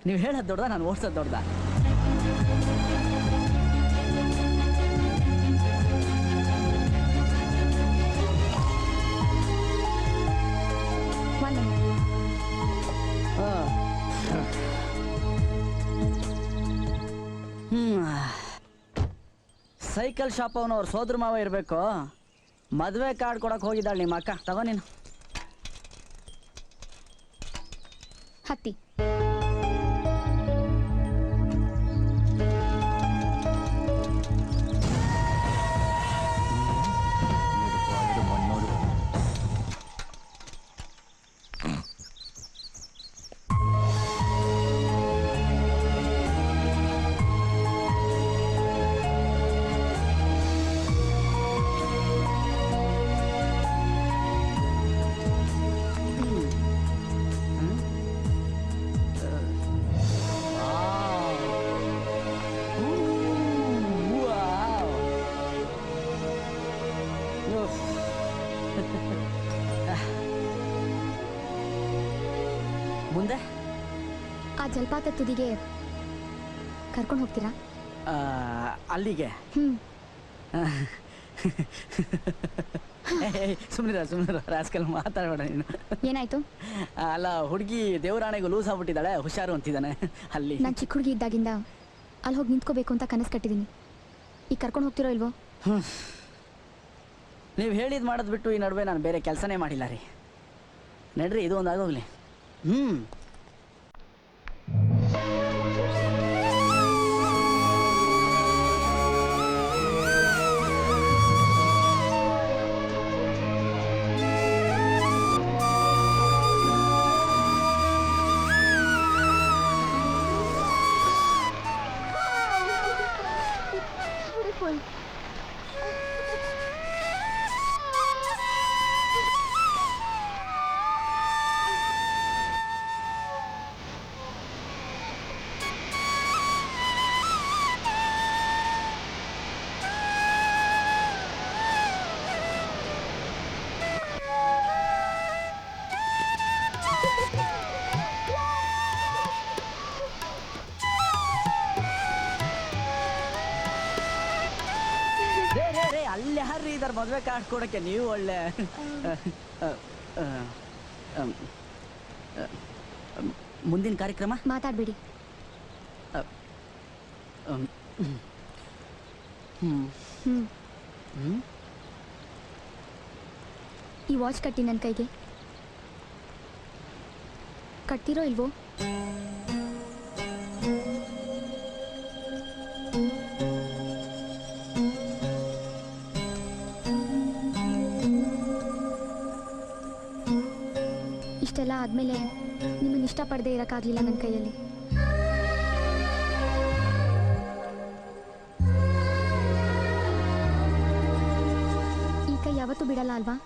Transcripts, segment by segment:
ನೀವು ಹೇಳೋದು ದೊಡ್ಡದ, ನಾನು ಓಡಿಸೋದು ದೊಡ್ಡದ? ಸೈಕಲ್ ಶಾಪ್ ಅವನವ್ರ ಸೋದರ ಮಾವ ಇರಬೇಕು. ಮದುವೆ ಕಾರ್ಡ್ ಕೊಡಕ್ಕೆ ಹೋಗಿದ್ದಾಳೆ ನಿಮ್ಮ ಅಕ್ಕ. ತಗೋ ನೀನು. ಹತ್ತಿ. ಮುಂದೆ ಆ ಜಲಪಾತ ತುದಿಗೆ ಕರ್ಕೊಂಡು ಹೋಗ್ತೀರಾ? ಅಲ್ಲಿಗೆ? ಸುಮ್ಮನಿರ ರಾಸ್ಕಲ್, ಮಾತಾಡಬೇಡ ನೀನು. ಏನಾಯ್ತು? ಅಲ್ಲ, ಹುಡುಗಿ ದೇವರಾಣೆಗೂ ಲೂಸ್ ಆಗ್ಬಿಟ್ಟಿದ್ದಾಳೆ, ಹುಷಾರು ಅಂತಿದ್ದಾನೆ. ಅಲ್ಲಿ ನಾನು ಚಿಕ್ಕ ಹುಡುಗಿ ಇದ್ದಾಗಿಂದ ಅಲ್ಲಿ ಹೋಗಿ ನಿಂತ್ಕೋಬೇಕು ಅಂತ ಕನಸು ಕಟ್ಟಿದ್ದೀನಿ. ಈಗ ಕರ್ಕೊಂಡು ಹೋಗ್ತಿರೋ ಇಲ್ವೋ? ನೀವು ಹೇಳಿದ್ ಮಾಡೋದು ಬಿಟ್ಟು ಈ ನಡುವೆ ನಾನು ಬೇರೆ ಕೆಲಸನೇ ಮಾಡಿಲ್ಲ ರೀ. ನಡ್ರಿ, ಇದು ಒಂದು ಆಗೋಗ್ಲಿ. ಅಲ್ಲಿ ಯಾರು ಇದಾರೆ ಮದುವೆ ಕಾರ್ಡ್ ಕೊಡೋಕ್ಕೆ? ನೀವು ಒಳ್ಳೆ ಮುಂದಿನ ಕಾರ್ಯಕ್ರಮ ಮಾತಾಡ್ಬೇಡಿ. ಈ ವಾಚ್ ಕಟ್ಟಿ ನನ್ನ ಕೈಗೆ. ಕಟ್ತಿರೋ ಇಲ್ವೋ? ಇಷ್ಟೆಲ್ಲ ಆದಮೇಲೆ ನಿಮ್ಮನ್ನು ಇಷ್ಟಪಡದೆ ಇರೋಕ್ಕಾಗಲಿಲ್ಲ ನನ್ನ ಕೈಯಲ್ಲಿ. ಈ ಕೈ ಯಾವತ್ತೂ ಬಿಡಲ್ಲ ಅಲ್ವಾ?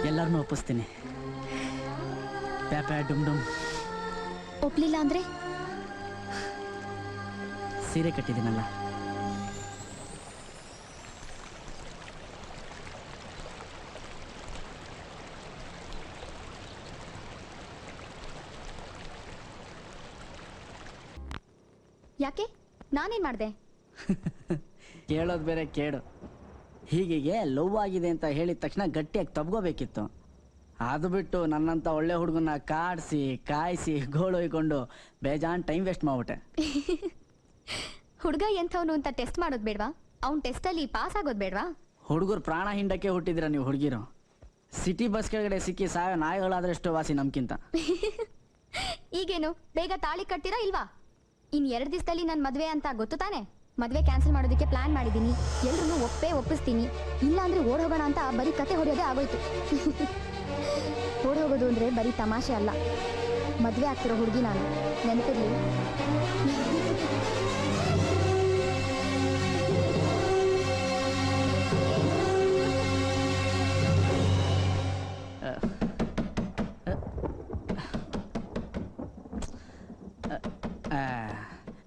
ಎಲ್ಲರನ್ನೂ ಒಪ್ಪಿಸ್ತೀನಿ. ಪ್ಯಾಪ್ಯಾ ಡುಮ್ ಡುಮ್. ಒಪ್ಲಿಲ್ಲ ಅಂದ್ರೆ? ಸೀರೆ ಕಟ್ಟಿದ್ದೀನಲ್ಲ. ಯಾಕೆ? ನಾನೇನ್ ಮಾಡ್ದೆ? ಕೇಳೋದು ಬೇರೆ ಕೇಳು. ಹೀಗೆ ಲವ್ ಆಗಿದೆ ಅಂತ ಹೇಳಿದ ತಕ್ಷಣ ಗಟ್ಟಿಯಾಗಿ ತಬ್ಕೋಬೇಕಿತ್ತು. ಅದು ಬಿಟ್ಟು ನನ್ನಂತ ಒಳ್ಳೆ ಹುಡುಗನ ಕಾಡಿಸಿ ಕಾಯಿಸಿ ಗೋಳೊಯ್ಕೊಂಡು ಬೇಜಾನ್ ಟೈಮ್ ವೇಸ್ಟ್ ಮಾಡ್ಬಿಟ್ಟೆ. ಹುಡುಗ ಎಂಥವನು ಅಂತ ಟೆಸ್ಟ್ ಮಾಡೋದು ಬೇಡವಾ? ಅವ್ನ ಟೆಸ್ಟಲ್ಲಿ ಪಾಸ್ ಆಗೋದು ಬೇಡವಾ? ಹುಡುಗರು ಪ್ರಾಣ ಹಿಂಡಕ್ಕೆ ಹುಟ್ಟಿದ್ರ ನೀವು ಹುಡುಗಿರು. ಸಿಟಿ ಬಸ್ ಕೆಳಗಡೆ ಸಿಕ್ಕಿ ಸಾಯೋ ನಾಯಿಗಳಾದ್ರೆಷ್ಟು ವಾಸಿ ನಮ್ಗಿಂತ. ಈಗೇನು ಬೇಗ ತಾಳಿ ಕಟ್ತೀರಾ ಇಲ್ವಾ? ಇನ್ 2 ದಿವಸದಲ್ಲಿ ನನ್ನ ಮದುವೆ ಅಂತ ಗೊತ್ತು ತಾನೆ. ಮದುವೆ ಕ್ಯಾನ್ಸಲ್ ಮಾಡೋದಕ್ಕೆ ಪ್ಲಾನ್ ಮಾಡಿದ್ದೀನಿ. ಎಲ್ರೂ ಒಪ್ಪಿಸ್ತೀನಿ. ಇಲ್ಲ ಅಂದ್ರೆ ಓಡ್ ಹೋಗೋಣ ಅಂತ ಬರೀ ಕತೆ ಹೊಡೆಯೋದೇ ಆಗೋಯ್ತು. ಓಡ್ ಹೋಗೋದು ಅಂದ್ರೆ ಬರೀ ತಮಾಷೆ ಅಲ್ಲ. ಮದ್ವೆ ಆಗ್ತಿರೋ ಹುಡುಗಿ ನಾನು, ನೆನಪಿರ್ಲಿ.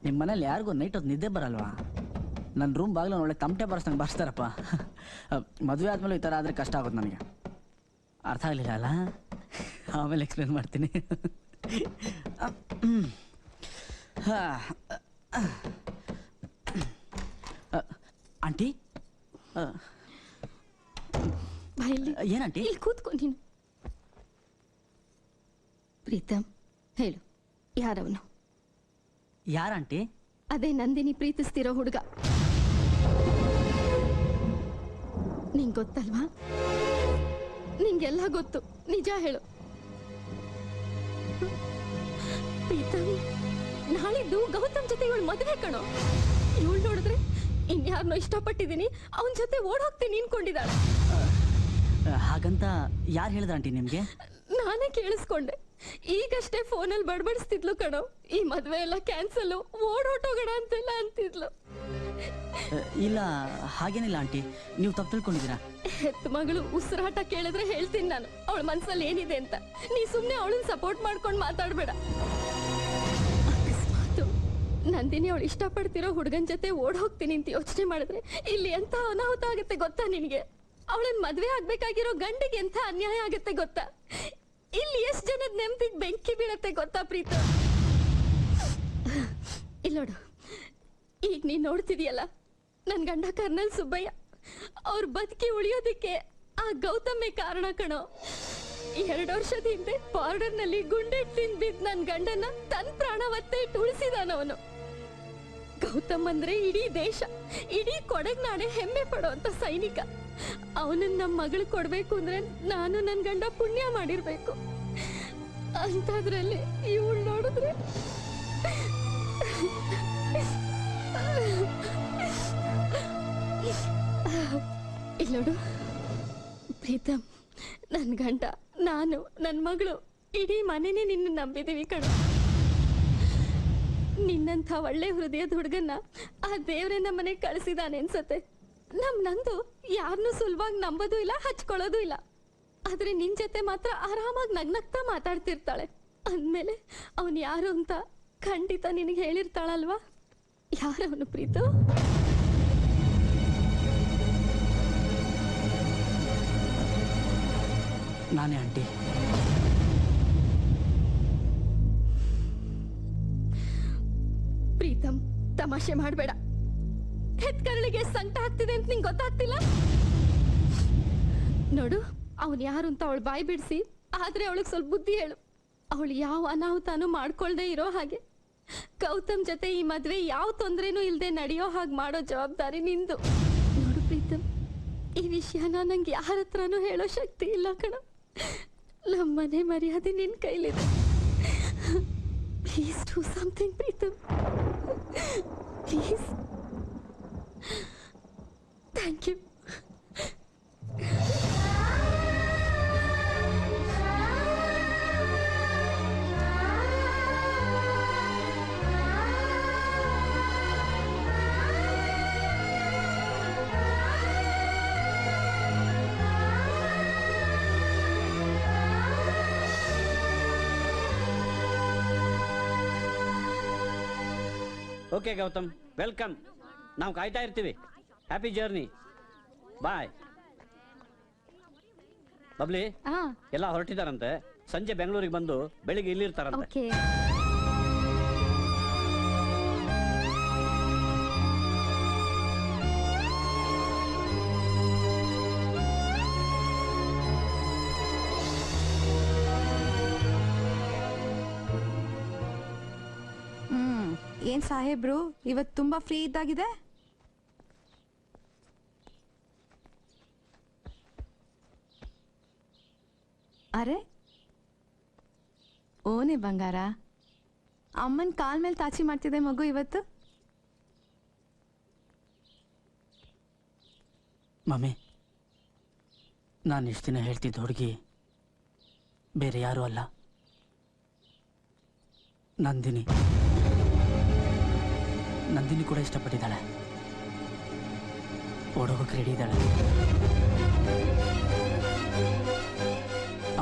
ನಿಮ್ಮ ಮನೇಲಿ ಯಾರಿಗೂ ನೈಟ್ ಹೊತ್ತು ನಿದ್ದೆ ಬರಲ್ವಾ? ನನ್ನ ರೂಮ್ ಬಾಗಿಲು ಒಳ್ಳೆ ತಮಟೆ ಬರ್ಸ್ದಂಗೆ ಬರ್ಸ್ತಾರಪ್ಪ. ಮದುವೆ ಆದಮೇಲೆ ಈ ಥರ ಆದರೆ ಕಷ್ಟ ಆಗುತ್ತೆ ನನಗೆ. ಅರ್ಥ ಆಗಲಿಲ್ಲ ಅಲ್ಲ? ಆಮೇಲೆ ಎಕ್ಸ್ಪ್ಲೇನ್ ಮಾಡ್ತೀನಿ. ಆಂಟಿ, ಏನಂಟಿ? ಇಲ್ಲಿ ಕೂತ್ಕೊ ನೀನು. ಪ್ರೀತಮ್, ಹೇಳು, ಯಾರವನು? ಯಾರಂಟಿ? ಅದೇ ನಂದಿನಿ ಪ್ರೀತಿಸ್ತಿರೋ ಹುಡುಗ. ನಿಂಗೆ ಗೊತ್ತಲ್ವಾ? ನಿಂಗೆಲ್ಲ ಗೊತ್ತು, ನಿಜ ಹೇಳು. ಪ್ರೀತಮ್, ನಾಳಿದ್ದು ಗೌತಮ್ ಜೊತೆ ಇವಳು ಮದುವೆ ಕಣೋ. ಇವಳು ನೋಡಿದ್ರೆ ಇನ್ಯಾರನ್ನೋ ಇಷ್ಟಪಟ್ಟಿದ್ದೀನಿ, ಅವನ ಜೊತೆ ಓಡ್ ಹೋಗ್ತೀನಿ ಅನ್ಕೊಂಡಿದ್ದಾಳೆ. ಹಾಗಂತ ಯಾರು ಹೇಳಿದ್ರ ಆಂಟಿ ನಿಮ್ಗೆ? ನಾನೇ ಕೇಳಿಸ್ಕೊಂಡೆ. ಈಗಷ್ಟೇ ಫೋನಲ್ಲಿ ಬಡಬಡಿಸ್ತಿದ್ಲು ಕಣೋ. ಈ ಮದ್ವೆ ಎಲ್ಲ ಕ್ಯಾನ್ಸಲ್, ಓಡೋಟೋಗೋಣ ಅಂತೆಲ್ಲ ಅಂತಿದ್ಲು. ಇಲ್ಲ, ಹಾಗೇನಿಲ್ಲ ಆಂಟಿ, ನೀವು ತಪ್ಪು ತಿಳ್ಕೊಂಡಿದ್ದೀರಾ. ಹೆತ್ತ ಮಗಳು ಉಸಿರಾಟ ಕೇಳಿದ್ರೆ ಹೇಳ್ತೀನಿ ನಾನು ಅವಳ ಮನ್ಸಲ್ಲಿ ಏನಿದೆ ಅಂತ. ನೀ ಸುಮ್ನೆ ಅವಳನ್ನ ಸಪೋರ್ಟ್ ಮಾಡ್ಕೊಂಡು ಮಾತಾಡ್ಬೇಡ. ಅಕಸ್ಮಾತ್ ನಂದಿನಿ ಅವಳು ಇಷ್ಟಪಡ್ತಿರೋ ಹುಡುಗನ್ ಜೊತೆ ಓಡ್ ಹೋಗ್ತೀನಿ ಅಂತ ಯೋಚನೆ ಮಾಡಿದ್ರೆ ಇಲ್ಲಿ ಎಂತ ಅನಾಹುತ ಆಗುತ್ತೆ ಗೊತ್ತಾ ನಿನ್ಗೆ? ಅವಳನ್ನ ಮದ್ವೆ ಆಗ್ಬೇಕಾಗಿರೋ ಗಂಡಿಗೆ ಎಂತ ಅನ್ಯಾಯ ಆಗುತ್ತೆ ಗೊತ್ತಾ? ಇಲ್ಲಿ ಎಷ್ಟು ಜನದ ನೆಮ್ಮದಿಗೆ ಬೆಂಕಿ ಬೀಳತ್ತೆ ಗೊತ್ತಾ ಪ್ರೀತ? ಇಲ್ಲೋಡು, ಈಗ ನೀನ್ ನೋಡ್ತಿದೀಯಲ್ಲ, ನನ್ ಗಂಡ ಕರ್ನಲ್ ಸುಬ್ಬಯ್ಯ, ಅವ್ರ ಬದುಕಿ ಉಳಿಯೋದಿಕ್ಕೆ ಆ ಗೌತಮೇ ಕಾರಣ ಕಣೋ. 2 ವರ್ಷದ ಹಿಂದೆ ಬಾರ್ಡರ್ ನಲ್ಲಿ ಗುಂಡೆಟ್ ತಿಂದ್ ಬಿದ್ದ ನನ್ ಗಂಡನ ತನ್ ಪ್ರಾಣ ಒತ್ತೆ ಇಟ್ಟು ಉಳಿಸಿದಾನವನು. ಗೌತಮ್ ಅಂದ್ರೆ ಇಡೀ ದೇಶ, ಇಡೀ ಕೊಡಗ್ನಾಡೆ ಹೆಮ್ಮೆ ಪಡೋಂತ ಸೈನಿಕ. ಅವನನ್ನ ನಮ್ಮ ಮಗಳು ಕೊಡ್ಬೇಕು ಅಂದ್ರೆ ನಾನು ನನ್ ಗಂಡ ಪುಣ್ಯ ಮಾಡಿರ್ಬೇಕು. ಅಂತದ್ರಲ್ಲಿ ಇವಳು ನೋಡಿದ್ರೆ ಇಲ್ಲೋಡು ಪ್ರೀತಮ್, ನನ್ ಗಂಡ, ನಾನು, ನನ್ ಮಗಳು, ಇಡೀ ಮನೆನೇ ನಿನ್ನ ನಂಬಿದೀವಿ ಕಣ. ನಿನ್ನಂಥ ಒಳ್ಳೆ ಹೃದಯದ ಹುಡುಗನ್ನ ಆ ದೇವ್ರೆ ನಮ್ಮನೆ ಕಳಿಸಿದಾನೆ ಅನ್ಸತ್ತೆ. ನಂದು ಯಾರನ್ನೂ ಸುಲಭವಾಗಿ ನಂಬೋದು ಇಲ್ಲ, ಹಚ್ಕೊಳ್ಳೋದು ಇಲ್ಲ. ಆದ್ರೆ ನಿನ್ ಜೊತೆ ಮಾತ್ರ ಆರಾಮಾಗಿ ನಗ್ನಗ್ತಾ ಮಾತಾಡ್ತಿರ್ತಾಳೆ. ಅಂದ್ಮೇಲೆ ಅವನ್ ಯಾರು ಅಂತ ಖಂಡಿತ ನಿನಗೆ ಹೇಳಿರ್ತಾಳಲ್ವಾ? ಯಾರವನು ಪ್ರೀತು? ನಾನೇ ಆಂಟಿ. ಪ್ರೀತಮ್, ತಮಾಷೆ ಮಾಡಬೇಡ. ಹೆತ್ಕರಳಿಗೆ ಸಂಕಟ ಆಗ್ತಿದೆ ಅಂತ ನಿಂಗೆ ಗೊತ್ತಾಗ್ತಿಲ್ಲ? ನೋಡು, ಅವನು ಯಾರು ಅಂತ ಅವಳು ಬಾಯಿ ಬಿಡಿಸಿ, ಆದ್ರೆ ಅವಳಿಗೆ ಸ್ವಲ್ಪ ಬುದ್ಧಿ ಹೇಳು. ಅವಳು ಯಾವ ಅನಾಹುತಾನು ಮಾಡ್ಕೊಳ್ದೆ ಇರೋ ಹಾಗೆ, ಗೌತಮ್ ಜೊತೆ ಈ ಮದ್ವೆ ಯಾವ ತೊಂದ್ರೆನೂ ಇಲ್ದೆ ನಡೆಯೋ ಹಾಗೆ ಮಾಡೋ ಜವಾಬ್ದಾರಿ ನಿಂದು. ನೋಡು ಪ್ರೀತಮ್, ಈ ವಿಷಯನ ನಂಗೆ ಯಾರ ಹತ್ರನೂ ಹೇಳೋ ಶಕ್ತಿ ಇಲ್ಲ ಕಣ. ನಮ್ಮನೆ ಮರ್ಯಾದೆ ನಿನ್ ಕೈಲಿದೆ. Please do something Preetham, please. Thank you. Okay Gautam, welcome. ನಾವು ಕಾಯ್ತಾ ಇರ್ತೀವಿ. Happy journey. ಬಾಯ್. ಬಬ್ಲಿ, ಎಲ್ಲ ಹೊರಟಿದಾರಂತೆ. ಸಂಜೆ ಬೆಂಗಳೂರಿಗೆ ಬಂದು ಬೆಳಿಗ್ಗೆ ಇಲ್ಲಿರ್ತಾರಂತೆ. ಓಕೆ. ಏನ್ ಸಾಹೇಬ್ರು ಇವತ್ತು ತುಂಬಾ ಫ್ರೀ ಇದ್ದಾಗಿದೆ? ಅರೆ ಓನೇ ಬಂಗಾರ, ಅಮ್ಮನ್ ಕಾಲ್ ಮೇಲೆ ತಾಚಿ ಮಾಡ್ತಿದೆ ಮಗು ಇವತ್ತು. ಮಮ್ಮಿ, ನಾನು ಇಷ್ಟು ದಿನ ಹೇಳ್ತಿದ್ದ ಹುಡುಗಿ ಬೇರೆ ಯಾರೂ ಅಲ್ಲ, ನಂದಿನಿ ನಂದಿನಿ ಕೂಡ ಇಷ್ಟಪಟ್ಟಿದ್ದಾಳೆ, ಓಡೋಗಕ್ಕೆ ರೆಡಿ ಇದ್ದಾಳೆ.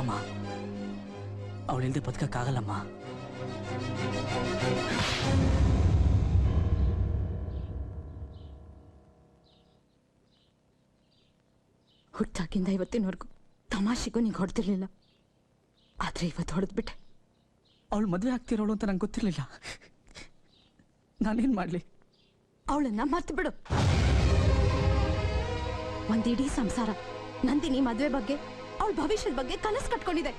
ಅಮ್ಮ, ಅವಳಿಲ್ದೆ ಬದುಕಕ್ಕಾಗಲ್ಲಮ್ಮ. ಹುಟ್ಟಾಗಿಂದ ಇವತ್ತಿನವರೆಗೂ ತಮಾಷೆಗೂ ನಿಂಗೆ ಹೊಡೆದಿರ್ಲಿಲ್ಲ, ಆದ್ರೆ ಇವತ್ತು ಹೊಡೆದ್ಬಿಟ್ಟೆ. ಅವಳು ಮದುವೆ ಆಗ್ತಿರೋಳು ಅಂತ ನಂಗೆ ಗೊತ್ತಿರಲಿಲ್ಲ. ನಾನೇನು ಮಾಡಲಿ? ಅವಳನ್ನ ಮರ್ತು ಬಿಡು. ಒಂದಿಡೀ ಸಂಸಾರ ನಂದಿನಿ ಮದುವೆ ಬಗ್ಗೆ, ಅವಳ ಭವಿಷ್ಯದ ಬಗ್ಗೆ ಕನಸು ಕಟ್ಕೊಂಡಿದೆ.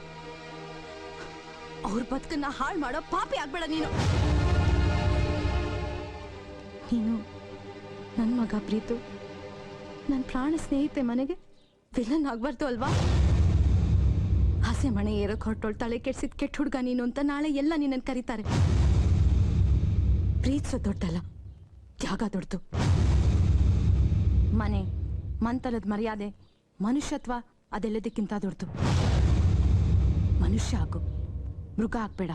ಅವ್ರ ಬದುಕನ್ನ ಹಾಳು ಮಾಡೋ ಪಾಪಿ ಆಗ್ಬೇಡ ನೀನು. ನೀನು ನನ್ನ ಮಗ ಪ್ರೀತು, ನನ್ನ ಪ್ರಾಣ ಸ್ನೇಹಿತೆ ಮನೆಗೆ ವಿಲನ್ ಆಗ್ಬಾರ್ದು ಅಲ್ವಾ? ಹಸೆ ಮಣೆ ಏರಕ್ ಹೊರಟೋಳ್ ತಲೆ ಕೆಡ್ಸಿದ್ ಕೆಟ್ಟ ಹುಡ್ಗ ನೀನು ಅಂತ ನಾಳೆ ಎಲ್ಲ ನಿನ್ನನ್ನು ಕರೀತಾರೆ. ಪ್ರೀತಿಸೋ ದೊಡ್ಡಲ್ಲ, ತ್ಯಾಗ ದೊಡ್ಡದು. ಮನೆ, ಮಂತಲದ ಮರ್ಯಾದೆ, ಮನುಷ್ಯತ್ವ ಅದೆಲ್ಲದಕ್ಕಿಂತ ದೊಡ್ಡದು. ಮನುಷ್ಯ ಆಗು, ಮೃಗ ಆಗ್ಬೇಡ.